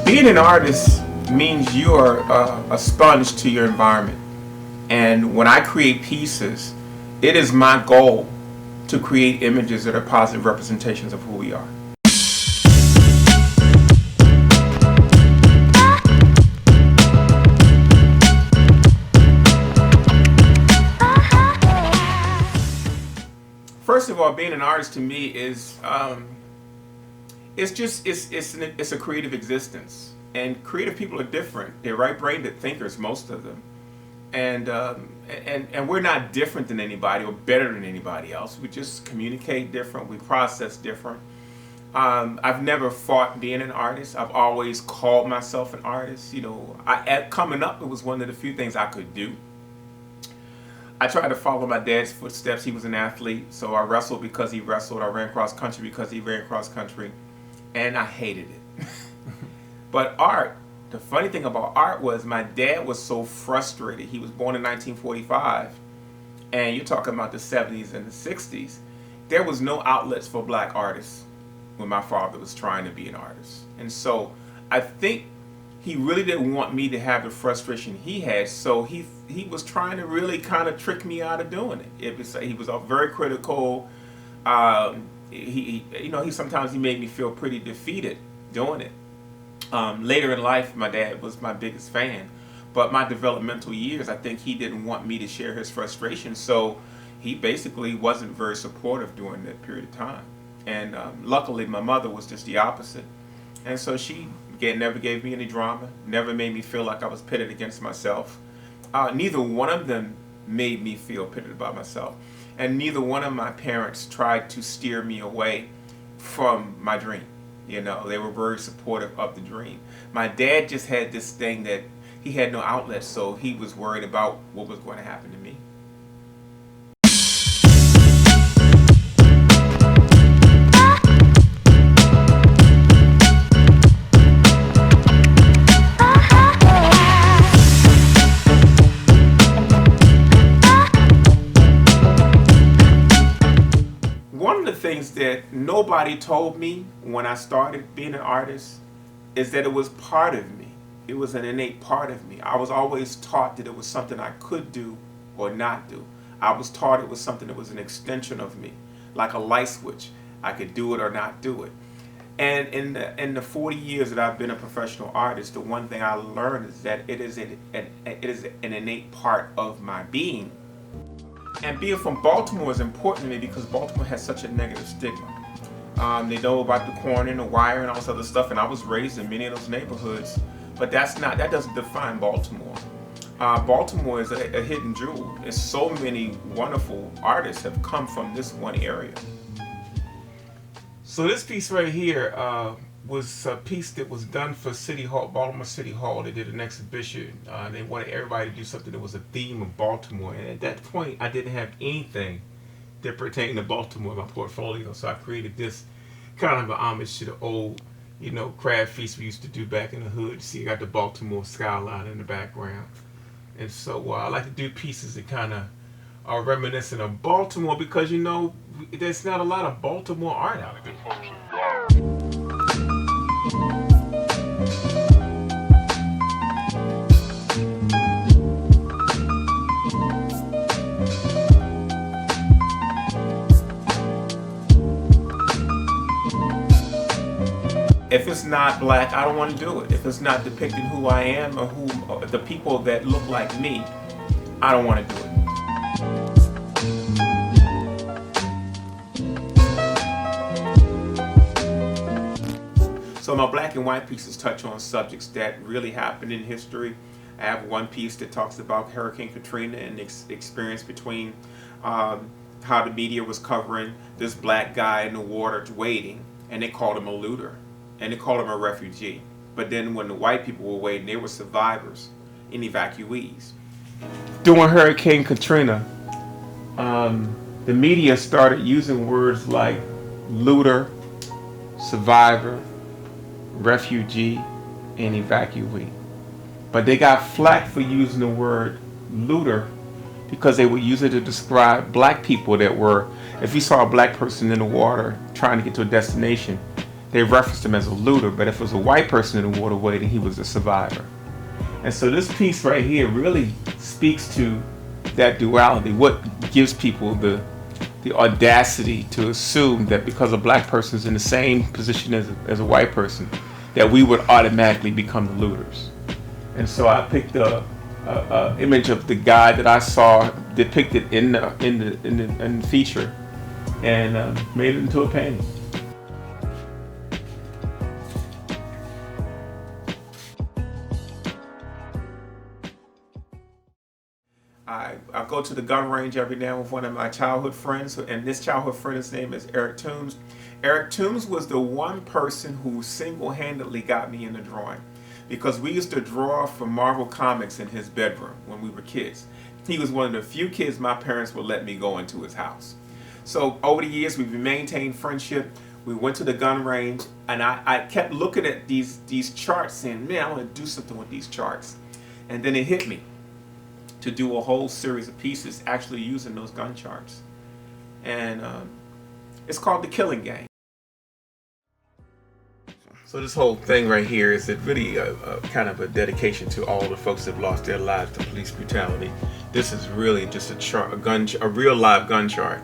Being an artist means you are a sponge to your environment. And when I create pieces, it is my goal to create images that are positive representations of who we are. First of all, being an artist to me is it's a creative existence, and creative people are different. They're right-brained thinkers, most of them, and we're not different than anybody or better than anybody else. We just communicate different. We process different. I've never fought being an artist. I've always called myself an artist. Coming up, it was one of the few things I could do. I tried to follow my dad's footsteps. He was an athlete, so I wrestled because he wrestled. I ran cross country because he ran cross country, and I hated it. But art, the funny thing about art was my dad was so frustrated. He was born in 1945, and you're talking about the 70s and the 60s. There was no outlets for black artists when my father was trying to be an artist. And so I think he really didn't want me to have the frustration he had, so he was trying to really kind of trick me out of doing it. He was very critical. He sometimes he made me feel pretty defeated doing it. Later in life, my dad was my biggest fan, but my developmental years, I think he didn't want me to share his frustration, so he basically wasn't very supportive during that period of time. And luckily, my mother was just the opposite, and so she never gave me any drama, never made me feel like I was pitted against myself. Neither one of them made me feel pitted about myself, and neither one of my parents tried to steer me away from my dream. They were very supportive of the dream. My dad just had this thing that he had no outlet, so he was worried about what was going to happen to me. Things that nobody told me when I started being an artist is that it was part of me. It was an innate part of me. I was always taught that it was something I could do or not do. I was taught it was something that was an extension of me, like a light switch. I could do it or not do it. And in the 40 years that I've been a professional artist, the one thing I learned is that it is an innate part of my being. And being from Baltimore is important to me because Baltimore has such a negative stigma. They know about the corner and the wire and all this other stuff, and I was raised in many of those neighborhoods, but that doesn't define Baltimore. Baltimore is a hidden jewel. There's so many wonderful artists have come from this one area. So this piece right here was a piece that was done for City Hall, Baltimore City Hall. They did an exhibition. They wanted everybody to do something that was a theme of Baltimore. And at that point, I didn't have anything that pertained to Baltimore in my portfolio. So I created this kind of an homage to the old, crab feast we used to do back in the hood. See, you got the Baltimore skyline in the background. And so I like to do pieces that kind of are reminiscent of Baltimore because, there's not a lot of Baltimore art out there. If it's not black, I don't want to do it. If it's not depicting who I am or the people that look like me, I don't want to do it. So my black and white pieces touch on subjects that really happened in history. I have one piece that talks about Hurricane Katrina and the experience between how the media was covering this black guy in the water waiting, and they called him a looter, and they called him a refugee. But then when the white people were waiting, they were survivors and evacuees. During Hurricane Katrina, the media started using words like looter, survivor, refugee, and evacuee. But they got flack for using the word looter because they would use it to describe black people that were, if you saw a black person in the water trying to get to a destination, they referenced him as a looter, but if it was a white person in the waterway, then he was a survivor. And so this piece right here really speaks to that duality, what gives people the audacity to assume that because a black person is in the same position as a white person, that we would automatically become the looters. And so I picked a image of the guy that I saw depicted in the feature, and made it into a painting. I go to the gun range every now with one of my childhood friends, and this childhood friend's name is Eric Toombs. Eric Toombs was the one person who single-handedly got me into drawing, because we used to draw from Marvel Comics in his bedroom when we were kids. He was one of the few kids my parents would let me go into his house. So over the years, we've maintained friendship. We went to the gun range, and I kept looking at these charts saying, man, I want to do something with these charts. And then it hit me to do a whole series of pieces actually using those gun charts. And it's called The Killing Game. So this whole thing right here is really kind of a dedication to all the folks that have lost their lives to police brutality. This is really just a real live gun chart.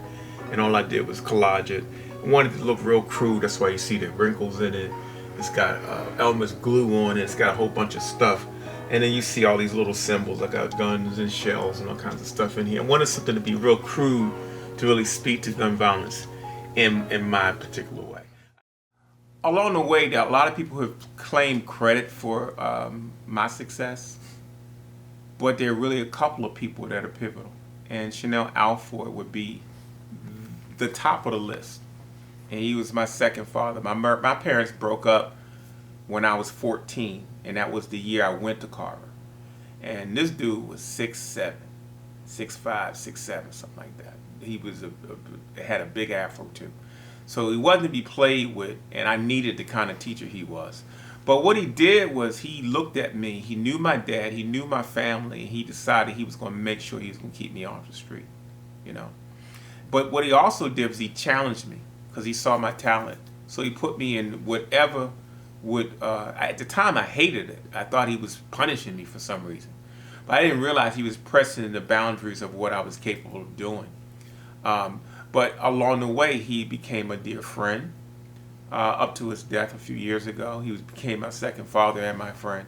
And all I did was collage it. I wanted it to look real crude, that's why you see the wrinkles in it. It's got Elmer's glue on it, it's got a whole bunch of stuff. And then you see all these little symbols. I got guns and shells and all kinds of stuff in here. I wanted something to be real crude to really speak to gun violence in my particular way. Along the way, there are a lot of people who have claimed credit for my success, but there are really a couple of people that are pivotal. And Chanel Alford would be the top of the list. And he was my second father. My parents broke up when I was 14. And that was the year I went to Carver. And this dude was 6'7", 6'5", 6'7", something like that. He was had a big afro too. So he wasn't to be played with, and I needed the kind of teacher he was. But what he did was he looked at me, he knew my dad, he knew my family, and he decided he was going to make sure he was going to keep me off the street, you know. But what he also did was he challenged me because he saw my talent. So he put me in whatever at the time I hated it. I thought he was punishing me for some reason. But I didn't realize he was pressing the boundaries of what I was capable of doing. But along the way, he became a dear friend. Up to his death a few years ago, he became my second father and my friend.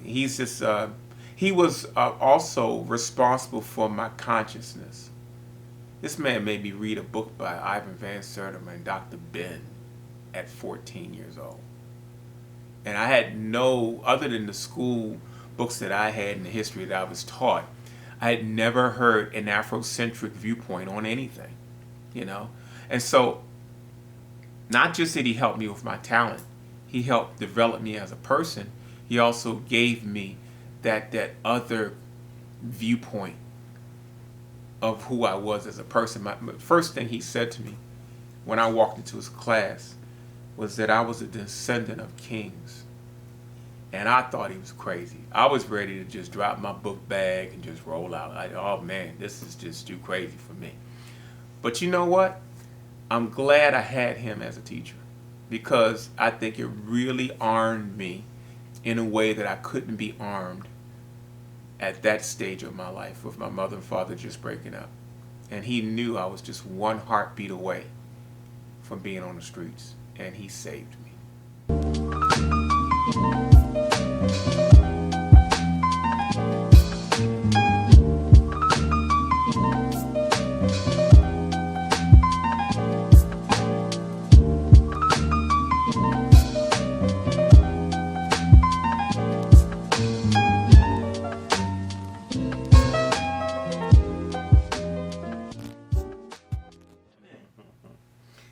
He was also responsible for my consciousness. This man made me read a book by Ivan Van Sertima and Dr. Ben at 14 years old. And I had other than the school books that I had and the history that I was taught, I had never heard an Afrocentric viewpoint on anything, you know? And so, not just did he help me with my talent, he helped develop me as a person, he also gave me that other viewpoint of who I was as a person. My first thing he said to me when I walked into his class was that I was a descendant of kings. And I thought he was crazy. I was ready to just drop my book bag and just roll out. Oh man, this is just too crazy for me. But you know what? I'm glad I had him as a teacher, because I think it really armed me in a way that I couldn't be armed at that stage of my life with my mother and father just breaking up. And he knew I was just one heartbeat away from being on the streets. And he saved me.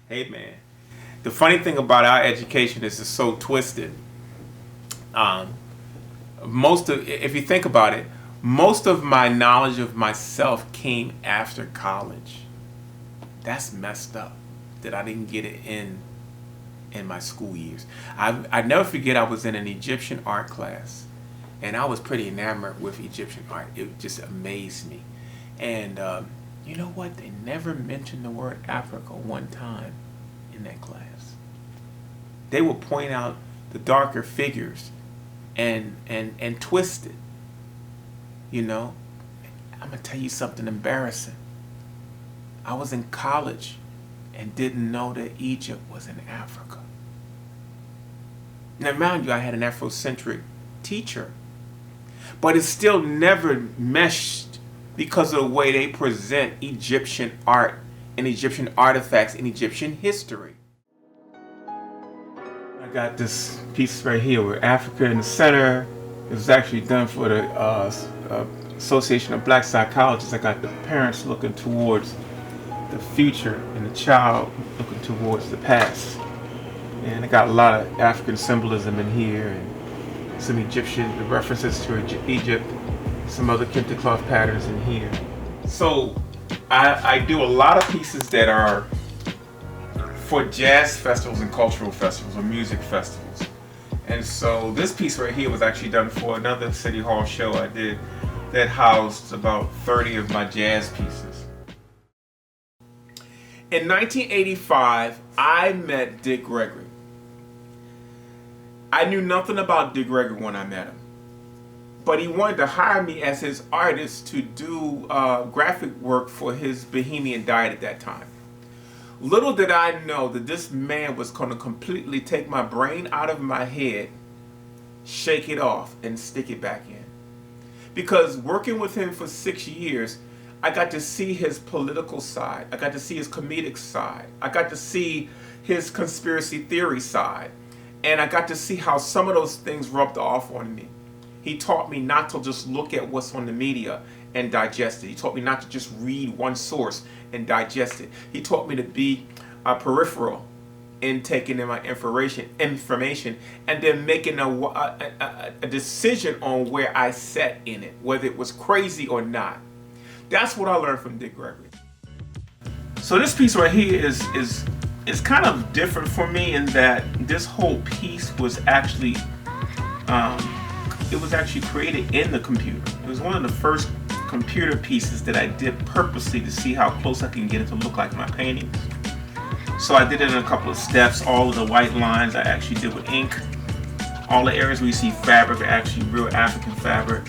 Hey man. The funny thing about our education is it's so twisted. If you think about it, most of my knowledge of myself came after college. That's messed up that I didn't get it in my school years. I never forget I was in an Egyptian art class, and I was pretty enamored with Egyptian art. It just amazed me. And you know what? They never mentioned the word Africa one time in that class. they would point out the darker figures and twist it. You know, I'm gonna tell you something embarrassing. I was in college and didn't know that Egypt was in Africa. Now, mind you, I had an Afrocentric teacher, but it still never meshed because of the way they present Egyptian art and Egyptian artifacts and Egyptian history. I got this piece right here with Africa in the center. It was actually done for the Association of Black Psychologists. I got the parents looking towards the future and the child looking towards the past. And I got a lot of African symbolism in here and some Egyptian references to Egypt, some other kente cloth patterns in here. So I do a lot of pieces that are for jazz festivals and cultural festivals or music festivals. And so this piece right here was actually done for another City Hall show I did that housed about 30 of my jazz pieces. In 1985, I met Dick Gregory. I knew nothing about Dick Gregory when I met him, but he wanted to hire me as his artist to do graphic work for his Bohemian Diet at that time. Little did I know that this man was going to completely take my brain out of my head, shake it off, and stick it back in. Because working with him for 6 years, I got to see his political side. I got to see his comedic side. I got to see his conspiracy theory side. And I got to see how some of those things rubbed off on me. He taught me not to just look at what's on the media and digest it. He taught me not to just read one source and digest it. He taught me to be peripheral in taking in my information and then making a decision on where I sat in it, whether it was crazy or not. That's what I learned from Dick Gregory. So this piece right here is kind of different for me in that this whole piece was actually created in the computer. It was one of the first computer pieces that I did purposely to see how close I can get it to look like my paintings. So I did it in a couple of steps. All of the white lines I actually did with ink. All the areas where you see fabric are actually real African fabric.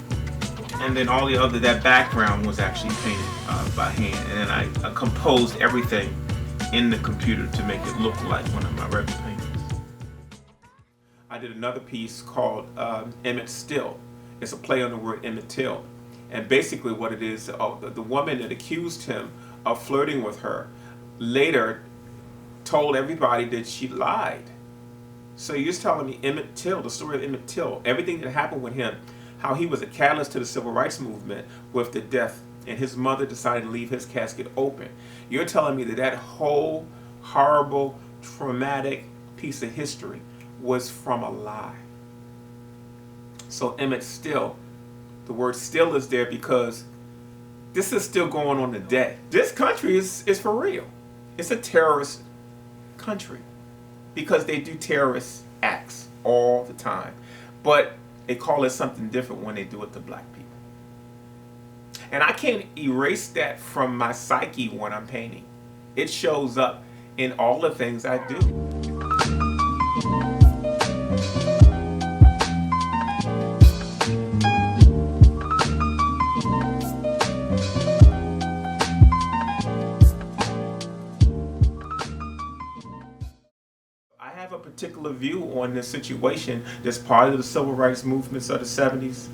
And then all the other, that background was actually painted by hand. And then I composed everything in the computer to make it look like one of my regular paintings. I did another piece called Emmett Till. It's a play on the word Emmett Till. And basically what it is, the woman that accused him of flirting with her later told everybody that she lied. So you're telling me Emmett Till, the story of Emmett Till, everything that happened with him, how he was a catalyst to the civil rights movement with the death, and his mother decided to leave his casket open. You're telling me that that whole horrible, traumatic piece of history was from a lie. So Emmett Till, the word still is there because this is still going on today. This country is for real. It's a terrorist country because they do terrorist acts all the time. But they call it something different when they do it to black people. And I can't erase that from my psyche when I'm painting. It shows up in all the things I do. I have a particular view on this situation that's part of the civil rights movements of the 70s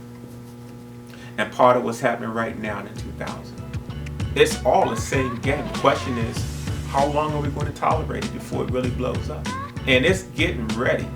and part of what's happening right now in 2000. It's all the same game. The question is, how long are we going to tolerate it before it really blows up? And it's getting ready.